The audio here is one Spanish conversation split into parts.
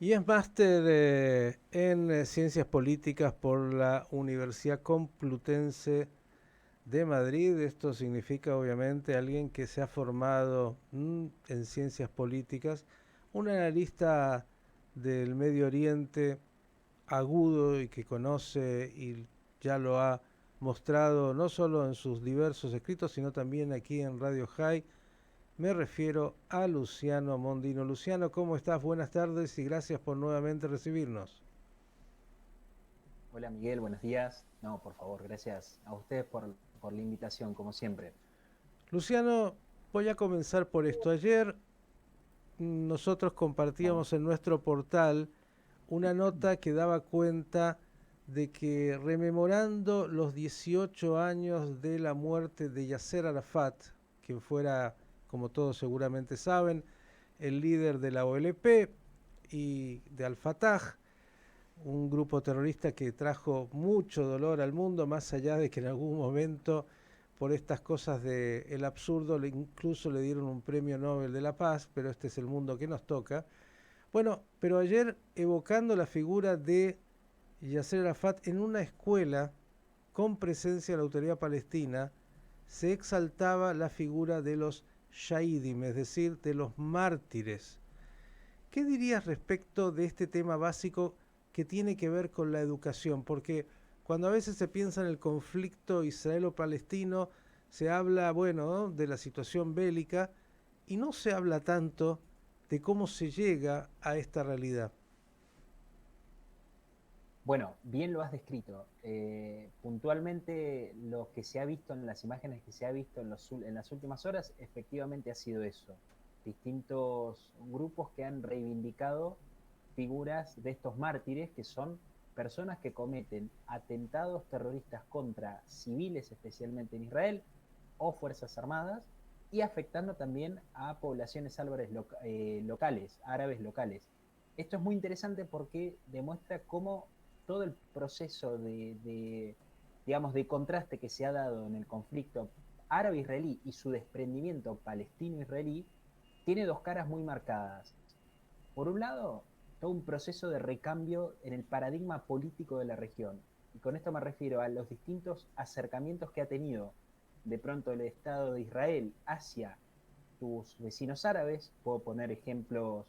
Y es máster en Ciencias Políticas por la Universidad Complutense de Madrid. Esto significa obviamente alguien que se ha formado en ciencias políticas, un analista del Medio Oriente agudo y que conoce y ya lo ha mostrado no solo en sus diversos escritos, sino también aquí en Radio High. Me refiero a Luciano Mondino. Luciano, ¿cómo estás? Buenas tardes y gracias por nuevamente recibirnos. Hola Miguel, buenos días. No, por favor, gracias a ustedes por la invitación, como siempre. Luciano, voy a comenzar por esto. Ayer nosotros Vamos. compartíamos en nuestro portal una nota que daba cuenta de que rememorando los 18 años de la muerte de Yasser Arafat, quien fuera, como todos seguramente saben, el líder de la OLP y de Al-Fatah, un grupo terrorista que trajo mucho dolor al mundo, más allá de que en algún momento por estas cosas de el absurdo incluso le dieron un premio Nobel de la Paz, pero este es el mundo que nos toca. Bueno, pero ayer evocando la figura de Yasser Arafat en una escuela con presencia de la autoridad palestina, se exaltaba la figura de los shahidim, es decir, de los mártires. ¿Qué dirías respecto de este tema básico que tiene que ver con la educación? Porque cuando a veces se piensa en el conflicto israelo-palestino, se habla, bueno, ¿no?, de la situación bélica y no se habla tanto de cómo se llega a esta realidad. Bueno, bien lo has descrito. Puntualmente lo que se ha visto en las imágenes que se ha visto en las últimas horas, efectivamente ha sido eso. Distintos grupos que han reivindicado figuras de estos mártires que son personas que cometen atentados terroristas contra civiles, especialmente en Israel, o Fuerzas Armadas, y afectando también a poblaciones locales, árabes locales. Esto es muy interesante porque demuestra cómo todo el proceso digamos, de contraste que se ha dado en el conflicto árabe-israelí y su desprendimiento palestino-israelí tiene dos caras muy marcadas. Por un lado, todo un proceso de recambio en el paradigma político de la región. Y con esto me refiero a los distintos acercamientos que ha tenido de pronto el Estado de Israel hacia sus vecinos árabes. Puedo poner ejemplos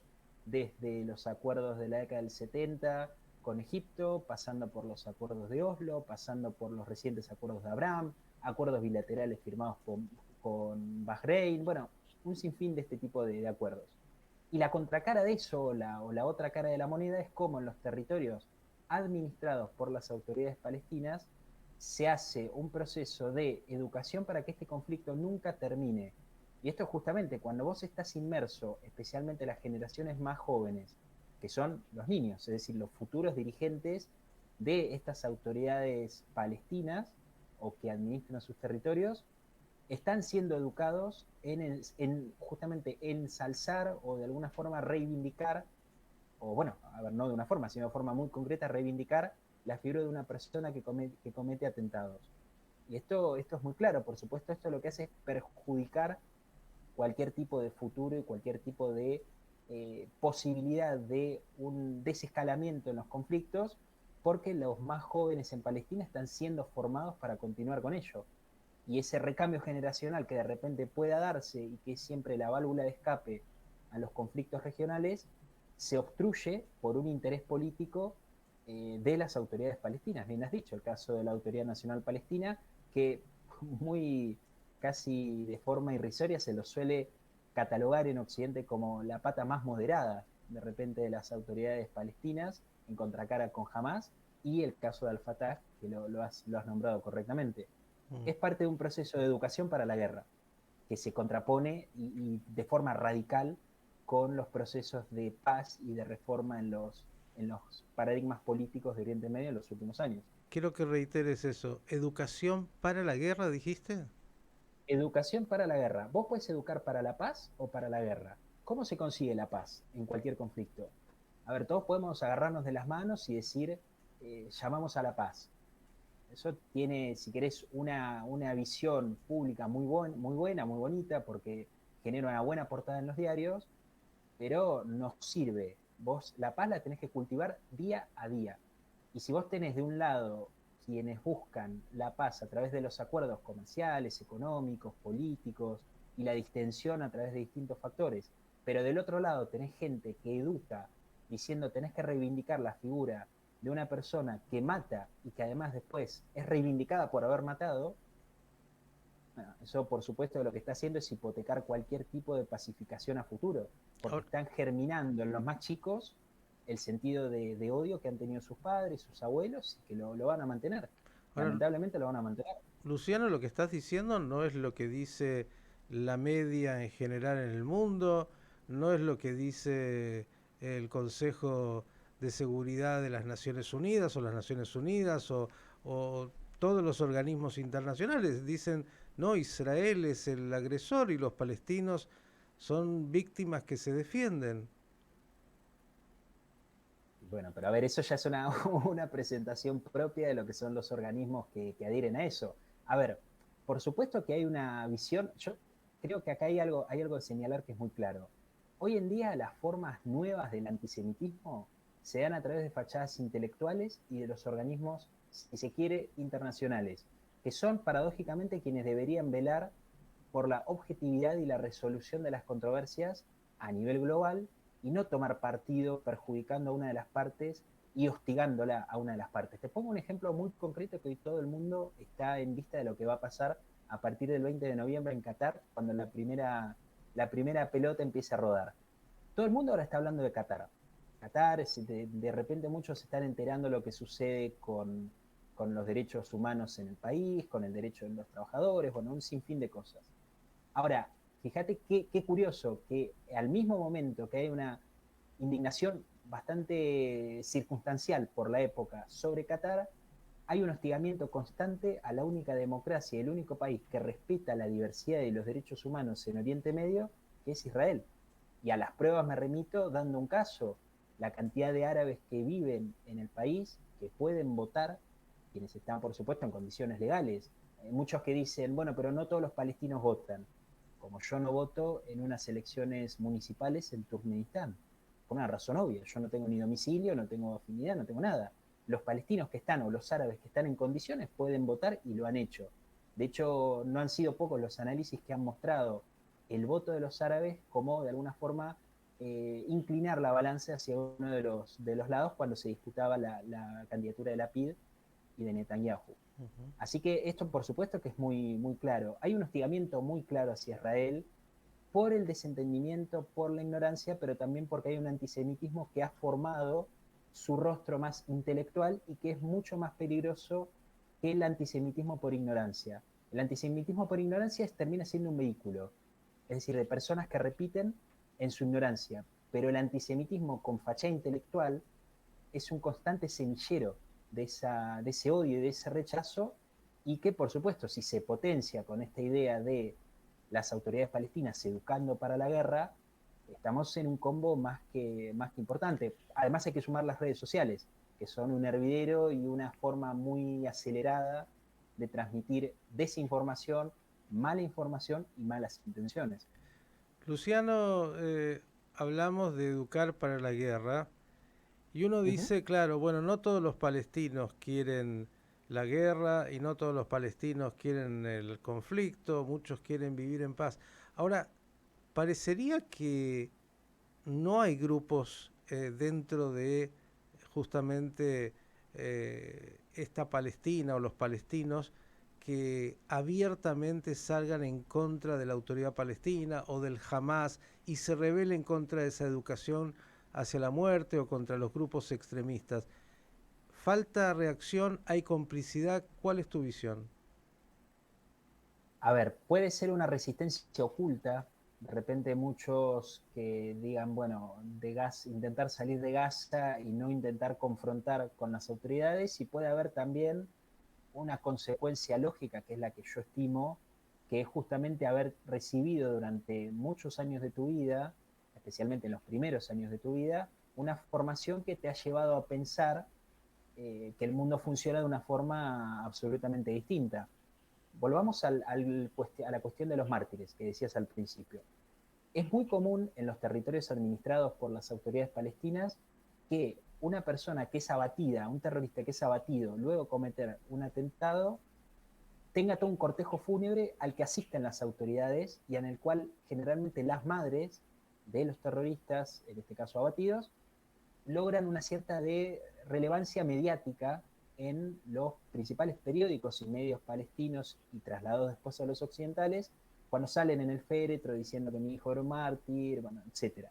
desde los acuerdos de la década del 70 con Egipto, pasando por los acuerdos de Oslo, pasando por los recientes acuerdos de Abraham, acuerdos bilaterales firmados con Bahrein, bueno, un sinfín de este tipo de acuerdos. Y la contracara de eso, o la otra cara de la moneda, es cómo en los territorios administrados por las autoridades palestinas se hace un proceso de educación para que este conflicto nunca termine. Y esto justamente cuando vos estás inmerso, especialmente las generaciones más jóvenes, que son los niños, es decir, los futuros dirigentes de estas autoridades palestinas o que administran sus territorios, están siendo educados en justamente ensalzar o de alguna forma reivindicar, o bueno, a ver, no de una forma, sino de forma muy concreta, reivindicar la figura de una persona que comete atentados. Y esto es muy claro, por supuesto, esto lo que hace es perjudicar cualquier tipo de futuro y cualquier tipo de posibilidad de un desescalamiento en los conflictos, porque los más jóvenes en Palestina están siendo formados para continuar con ello. Y ese recambio generacional que de repente pueda darse y que es siempre la válvula de escape a los conflictos regionales, se obstruye por un interés político de las autoridades palestinas. Bien has dicho, el caso de la Autoridad Nacional Palestina, que muy casi de forma irrisoria se lo suele catalogar en Occidente como la pata más moderada de repente de las autoridades palestinas en contracara con Hamas, y el caso de Al-Fatah, que lo has nombrado correctamente. Mm. Es parte de un proceso de educación para la guerra, que se contrapone y de forma radical con los procesos de paz y de reforma en los paradigmas políticos de Oriente Medio en los últimos años. Quiero que reiteres eso. ¿Educación para la guerra, dijiste? Educación para la guerra. ¿Vos podés educar para la paz o para la guerra? ¿Cómo se consigue la paz en cualquier conflicto? A ver, todos podemos agarrarnos de las manos y decir, llamamos a la paz. Eso tiene, si querés, una visión pública muy buena, muy bonita, porque genera una buena portada en los diarios, pero no sirve. Vos la paz la tenés que cultivar día a día. Y si vos tenés de un lado quienes buscan la paz a través de los acuerdos comerciales, económicos, políticos y la distensión a través de distintos factores, pero del otro lado tenés gente que educa diciendo tenés que reivindicar la figura de una persona que mata y que además después es reivindicada por haber matado, bueno, eso por supuesto lo que está haciendo es hipotecar cualquier tipo de pacificación a futuro, porque Ahora, están germinando en los más chicos el sentido de odio que han tenido sus padres, sus abuelos, y que lo van a mantener. ahora, Lamentablemente lo van a mantener. Luciano, lo que estás diciendo no es lo que dice la media en general en el mundo, no es lo que dice el Consejo de Seguridad de las Naciones Unidas o las Naciones Unidas o todos los organismos internacionales. Dicen, no, Israel es el agresor y los palestinos son víctimas que se defienden. Bueno, pero a ver, eso ya es una, una presentación propia de lo que son los organismos que adhieren a eso. A ver, por supuesto que hay una visión, yo creo que acá hay algo de señalar que es muy claro. Hoy en día las formas nuevas del antisemitismo se dan a través de fachadas intelectuales y de los organismos, si se quiere, internacionales, que son paradójicamente quienes deberían velar por la objetividad y la resolución de las controversias a nivel global y no tomar partido perjudicando a una de las partes y hostigándola a una de las partes. Te pongo un ejemplo muy concreto que hoy todo el mundo está en vista de lo que va a pasar a partir del 20 de noviembre en Qatar, cuando la primera pelota empiece a rodar. Todo el mundo ahora está hablando de Qatar. Qatar, de repente muchos se están enterando lo que sucede con los derechos humanos en el país, con el derecho de los trabajadores, bueno, un sinfín de cosas. Ahora, fíjate qué curioso que al mismo momento que hay una indignación bastante circunstancial por la época sobre Qatar, hay un hostigamiento constante a la única democracia y el único país que respeta la diversidad y los derechos humanos en Oriente Medio, que es Israel. Y a las pruebas me remito dando un caso, la cantidad de árabes que viven en el país, que pueden votar, quienes están por supuesto en condiciones legales. Muchos que dicen, bueno, pero no todos los palestinos votan, como yo no voto en unas elecciones municipales en Turkmenistán, por una razón obvia, yo no tengo ni domicilio, no tengo afinidad, no tengo nada. Los palestinos que están o los árabes que están en condiciones pueden votar y lo han hecho. De hecho, no han sido pocos los análisis que han mostrado el voto de los árabes como de alguna forma inclinar la balanza hacia uno de los lados cuando se disputaba la candidatura de Lapid y de Netanyahu. Uh -huh. Así que esto por supuesto que es muy, muy claro. Hay un hostigamiento muy claro hacia Israel por el desentendimiento, por la ignorancia, pero también porque hay un antisemitismo que ha formado su rostro más intelectual y que es mucho más peligroso que el antisemitismo por ignorancia. El antisemitismo por ignorancia termina siendo un vehículo, es decir, de personas que repiten en su ignorancia, pero el antisemitismo con fachada intelectual es un constante semillero de ese odio y de ese rechazo, y que por supuesto si se potencia con esta idea de las autoridades palestinas educando para la guerra, estamos en un combo más que importante. Además hay que sumar las redes sociales, que son un hervidero y una forma muy acelerada de transmitir desinformación, mala información y malas intenciones. Luciano, hablamos de educar para la guerra. Y uno Uh -huh. dice, claro, bueno, no todos los palestinos quieren la guerra y no todos los palestinos quieren el conflicto, muchos quieren vivir en paz. Ahora, parecería que no hay grupos dentro de justamente esta Palestina o los palestinos que abiertamente salgan en contra de la autoridad palestina o del Hamas y se rebelen contra esa educación hacia la muerte o contra los grupos extremistas. Falta reacción, hay complicidad. ¿Cuál es tu visión? A ver, puede ser una resistencia oculta, de repente muchos que digan, bueno, de gas, intentar salir de Gaza y no intentar confrontar con las autoridades, y puede haber también una consecuencia lógica, que es la que yo estimo, que es justamente haber recibido durante muchos años de tu vida, especialmente en los primeros años de tu vida, una formación que te ha llevado a pensar que el mundo funciona de una forma absolutamente distinta. Volvamos a la cuestión de los mártires que decías al principio. es muy común en los territorios administrados por las autoridades palestinas que una persona que es abatida, un terrorista que es abatido, luego cometer un atentado, tenga todo un cortejo fúnebre al que asisten las autoridades y en el cual generalmente las madres de los terroristas, en este caso abatidos, logran una cierta de relevancia mediática en los principales periódicos y medios palestinos y trasladados después a los occidentales, cuando salen en el féretro diciendo que mi hijo era un mártir, bueno, etc.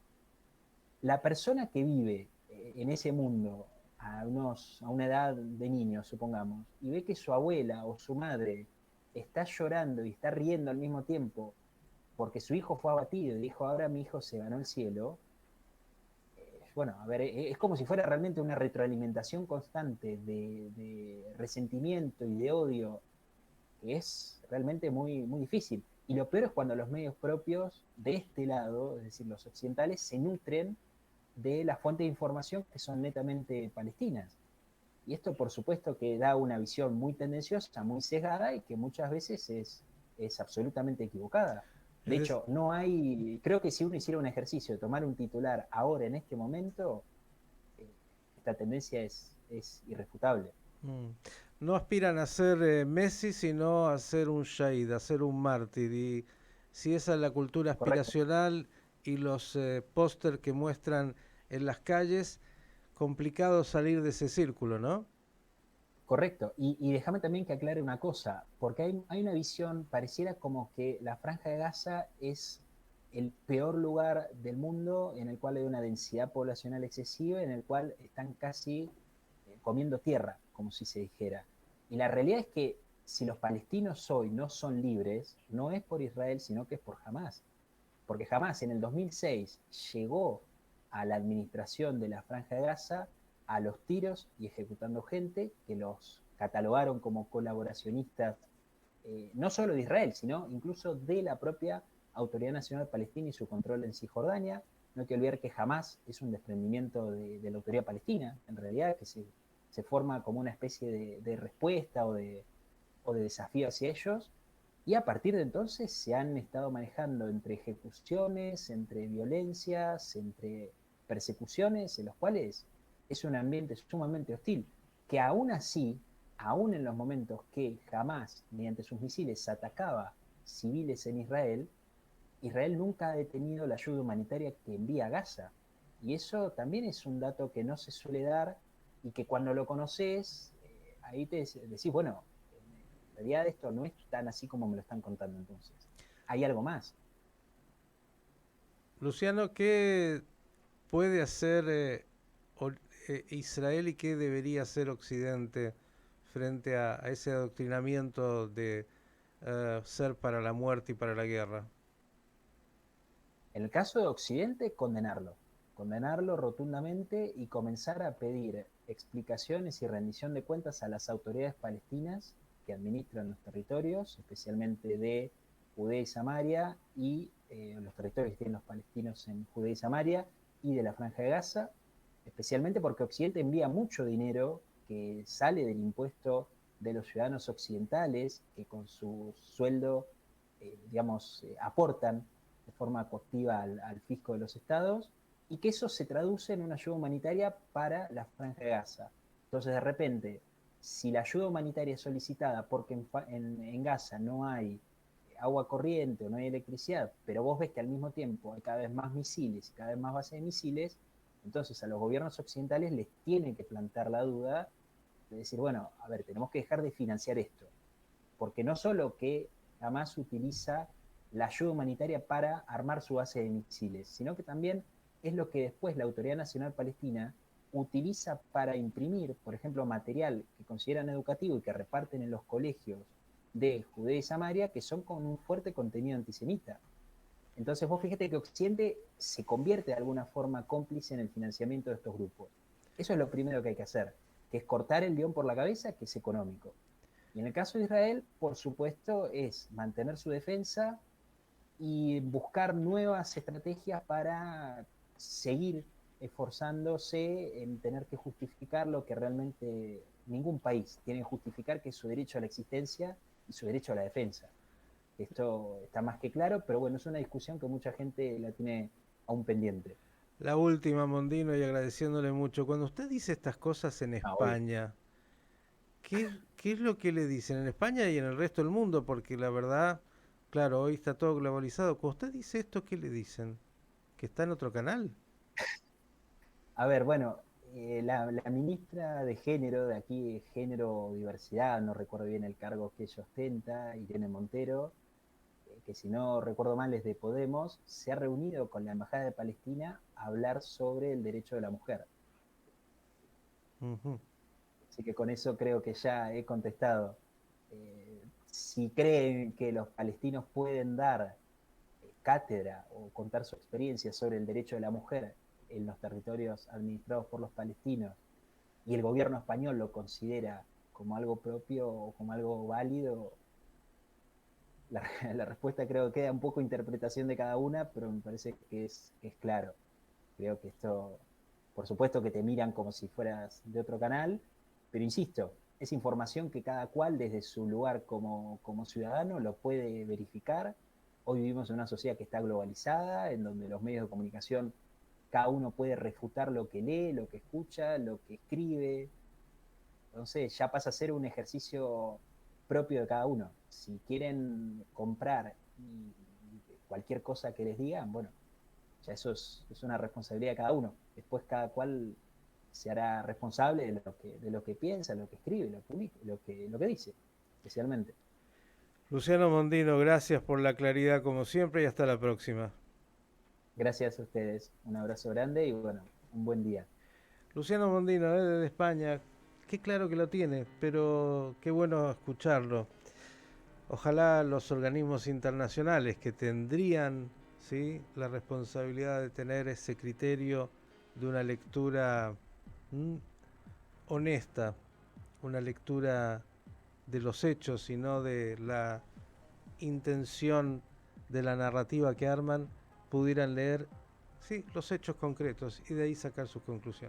La persona que vive en ese mundo a una edad de niño, supongamos, y ve que su abuela o su madre está llorando y está riendo al mismo tiempo porque su hijo fue abatido y dijo, ahora mi hijo se ganó el cielo, bueno, a ver, es como si fuera realmente una retroalimentación constante de resentimiento y de odio, que es realmente muy, muy difícil. Y lo peor es cuando los medios propios de este lado, es decir, los occidentales, se nutren de las fuentes de información que son netamente palestinas. Y esto, por supuesto, que da una visión muy tendenciosa, muy sesgada y que muchas veces es absolutamente equivocada. De Es hecho, no hay, creo que si uno hiciera un ejercicio de tomar un titular ahora, en este momento, eh, esta tendencia es irrefutable. Mm. No aspiran a ser Messi, sino a ser un shahid, a ser un mártir. Y si esa es la cultura Correcto, aspiracional y los póster que muestran en las calles, complicado salir de ese círculo, ¿no? correcto. Y déjame también que aclare una cosa, porque hay una visión, pareciera como que la Franja de Gaza es el peor lugar del mundo en el cual hay una densidad poblacional excesiva, en el cual están casi comiendo tierra, como si se dijera. Y la realidad es que si los palestinos hoy no son libres, no es por Israel, sino que es por Hamas. Porque Hamas en el 2006 llegó a la administración de la Franja de Gaza a los tiros y ejecutando gente que los catalogaron como colaboracionistas, no solo de Israel, sino incluso de la propia Autoridad Nacional Palestina y su control en Cisjordania. No hay que olvidar que Hamas es un desprendimiento de la autoridad palestina, en realidad, que se forma como una especie de respuesta o de desafío hacia ellos, y a partir de entonces se han estado manejando entre ejecuciones, entre violencias, entre persecuciones, en los cuales es un ambiente sumamente hostil, que aún así, aún en los momentos que jamás, mediante sus misiles, atacaba civiles en Israel, Israel nunca ha detenido la ayuda humanitaria que envía a Gaza. Y eso también es un dato que no se suele dar y que cuando lo conoces, ahí te decís, bueno, en realidad esto no es tan así como me lo están contando entonces. Hay algo más. Luciano, ¿qué puede hacer Israel y qué debería hacer Occidente frente a ese adoctrinamiento de ser para la muerte y para la guerra? En el caso de Occidente, condenarlo. Condenarlo rotundamente y comenzar a pedir explicaciones y rendición de cuentas a las autoridades palestinas que administran los territorios, especialmente de Judea y Samaria, y los territorios que tienen los palestinos en Judea y Samaria, y de la Franja de Gaza, especialmente porque Occidente envía mucho dinero que sale del impuesto de los ciudadanos occidentales, que con su sueldo, digamos, aportan de forma coactiva al fisco de los estados, y que eso se traduce en una ayuda humanitaria para la Franja de Gaza. Entonces, de repente, si la ayuda humanitaria es solicitada porque en Gaza no hay agua corriente o no hay electricidad, pero vos ves que al mismo tiempo hay cada vez más misiles y cada vez más bases de misiles, entonces a los gobiernos occidentales les tiene que plantar la duda de decir, bueno, a ver, tenemos que dejar de financiar esto, porque no solo que Hamas utiliza la ayuda humanitaria para armar su base de misiles, sino que también es lo que después la Autoridad Nacional Palestina utiliza para imprimir, por ejemplo, material que consideran educativo y que reparten en los colegios de Judea y Samaria, que son con un fuerte contenido antisemita. Entonces vos fíjate que Occidente se convierte de alguna forma cómplice en el financiamiento de estos grupos. Eso es lo primero que hay que hacer, que es cortar el león por la cabeza, que es económico. Y en el caso de Israel, por supuesto, es mantener su defensa y buscar nuevas estrategias para seguir esforzándose en tener que justificar lo que realmente ningún país tiene que justificar, que es su derecho a la existencia y su derecho a la defensa. Esto está más que claro, pero bueno, es una discusión que mucha gente la tiene aún pendiente. La última, Mondino, y agradeciéndole mucho. Cuando usted dice estas cosas en Ah, obvio. España, ¿qué es lo que le dicen en España y en el resto del mundo? Porque la verdad, claro, hoy está todo globalizado. Cuando usted dice esto, ¿qué le dicen? ¿Que está en otro canal? A ver, bueno, la ministra de Género, de aquí, Género, Diversidad, no recuerdo bien el cargo que ella ostenta, Irene Montero, que si no recuerdo mal es de Podemos, se ha reunido con la Embajada de Palestina a hablar sobre el derecho de la mujer. Ujú. Así que con eso creo que ya he contestado. Si creen que los palestinos pueden dar cátedra o contar su experiencia sobre el derecho de la mujer en los territorios administrados por los palestinos y el gobierno español lo considera como algo propio o como algo válido, la, la respuesta creo que queda un poco interpretación de cada una, pero me parece que es claro. Creo que esto, por supuesto que te miran como si fueras de otro canal, pero insisto, es información que cada cual desde su lugar como ciudadano lo puede verificar. Hoy vivimos en una sociedad que está globalizada, en donde los medios de comunicación, cada uno puede refutar lo que lee, lo que escucha, lo que escribe. Entonces ya pasa a ser un ejercicio propio de cada uno. Si quieren comprar cualquier cosa que les digan, bueno, ya eso es una responsabilidad de cada uno. Después cada cual se hará responsable de lo que piensa, lo que escribe, lo que dice, especialmente. Luciano Mondino, gracias por la claridad como siempre y hasta la próxima. Gracias a ustedes. Un abrazo grande y bueno, un buen día. Luciano Mondino, desde España, qué claro que lo tiene, pero qué bueno escucharlo. Ojalá los organismos internacionales que tendrían, ¿sí?, la responsabilidad de tener ese criterio de una lectura honesta, una lectura de los hechos y no de la intención de la narrativa que arman, pudieran leer, sí, los hechos concretos y de ahí sacar sus conclusiones.